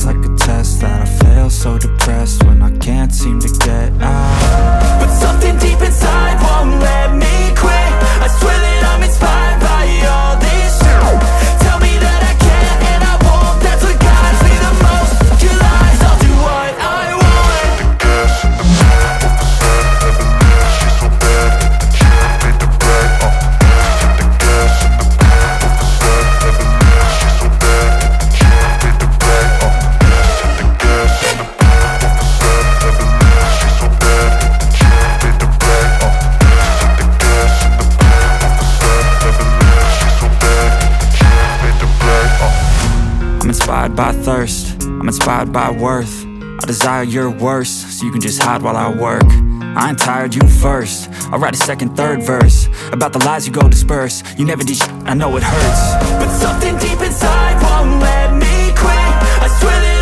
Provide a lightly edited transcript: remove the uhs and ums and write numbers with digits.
it's like a test that I fail. So depressed when I can't seem to get out. But something deep inside won't let me quit. I swear that I'm inspired by all this shit. Tell me that I can't and I won't. That's what guides me the most. Your lies, I'll do what I want. I'm inspired by thirst, I'm inspired by worth. I desire your worst, so you can just hide while I work. I ain't tired, you first. I'll write a second, third verse about the lies you go disperse. You never did shit, I know it hurts. But something deep inside won't let me quit. I swear that